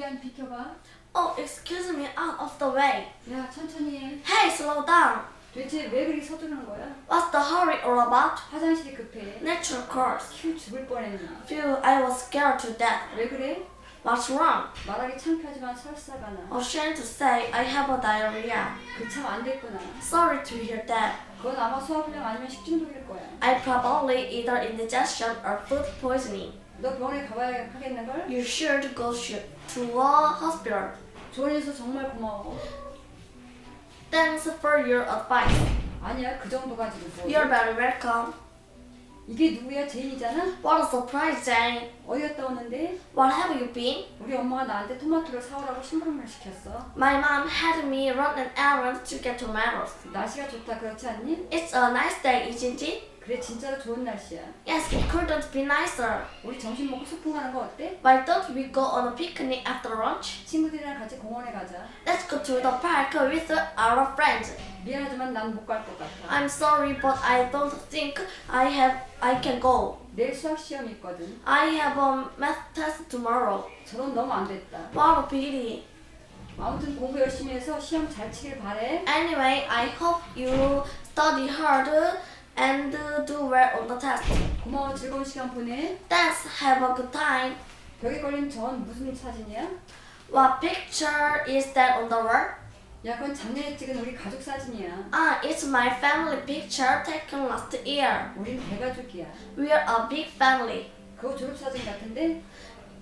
미안 비켜봐. Oh, excuse me, out of the way. 야 천천히 해. Hey, slow down. 도대체 왜 그렇게 서두르는 거야? What's the hurry all about? 화장실이 급해. Natural course. 휴 죽을 뻔했네. Phew, I was scared to death. 왜 그래? What's wrong? 말하기 창피하지만 설사가 나. Ashamed to say I have a diarrhea. 그참 안 됐구나. Sorry to hear that. 그건 아마 소화불량 아니면 식중독일 거야. I probably either indigestion or food poisoning. 너 병원에 가봐야 하겠는걸? You should go to a hospital. 조언해서 정말 고마워. Thanks for your advice. 아니야 그 정도 가지고 뭐. You're very welcome. 이게 누구야? 제인이잖아? What a surprise, Jane. 어디 갔다 오는데? What have you been? 우리 엄마가 나한테 토마토를 사오라고 심부름을 시켰어. My mom had me run an errand to get tomatoes. 날씨가 좋다 그렇지 않니? It's a nice day, isn't it? 그래 진짜로 좋은 날씨야. Yes, it couldn't be nicer. 우리 점심 먹고 소풍 가는 거 어때? Why don't we go on a picnic after lunch? 친구들이랑 같이 공원에 가자. Let's go to the park with our friends. 미안하지만 난 못 갈 것 같아. I'm sorry, but I don't think I can go. 내일 수학 시험이 있거든. I have a math test tomorrow. 저런 너무 안 됐다. What a pity. 아무튼 공부 열심히 해서 시험 잘 치길 바래. Anyway, I hope you study hard and do well on the test. 고마워 즐거운 시간 보내. Thanks, have a good time. 벽에 걸린 전 무슨 사진이야? What picture is that on the wall? 야 그건 작년에 찍은 우리 가족 사진이야. Ah, it's my family picture taken last year. 우린 대가족이야. We're a big family. 그거 졸업사진 같은데?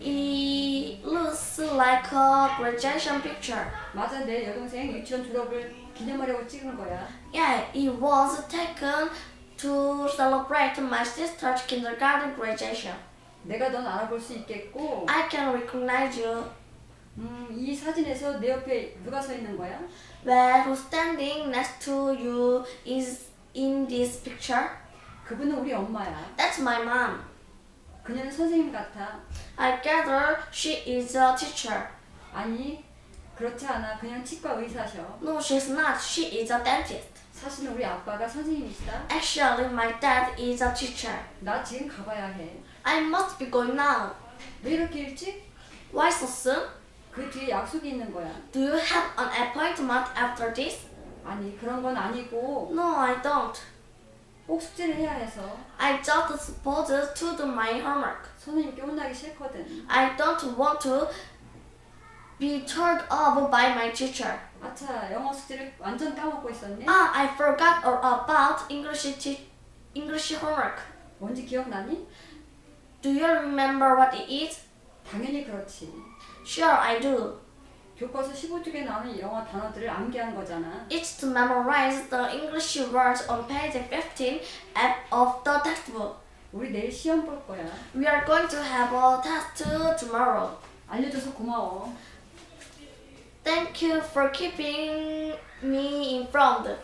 It looks like a graduation picture. 맞아 내 여동생 유치원 졸업을 기념하려고 찍은 거야. Yeah, it was taken to celebrate my sister's kindergarten graduation. 내가 넌 알아볼 수 있겠고. I can recognize you. 이 사진에서 내 옆에 누가 서 있는 거야? Well, who's standing next to you is in this picture? 그분은 우리 엄마야. That's my mom. 그녀는 선생님 같아. I gather she is a teacher. 아니 그렇지 않아. 그냥 치과 의사셔. No, she's not. She is a dentist. 사실은 우리 아빠가 선생님이시다. Actually, my dad is a teacher. 나 지금 가봐야 해. I must be going now. 왜 이렇게 일찍? Why so soon? 그 뒤에 약속이 있는 거야. Do you have an appointment after this? 아니 그런 건 아니고 No, I don't. 꼭 숙제를 해야 해서. I just supposed to do my homework. 선생님께 혼나기 싫거든. I don't want to be told off by my teacher. 아차 영어 숙제를 완전 까먹고 있었네. Ah, I forgot all about English homework. 뭔지 기억나니? Do you remember what it is? 당연히 그렇지. Sure, I do. 교과서 15쪽에 나오는 영어 단어들을 암기한 거잖아. It's to memorize the English words on page 15 of the textbook. 우리 내일 시험 볼 거야. We are going to have a test tomorrow. 알려줘서 고마워. Thank you for keeping me informed.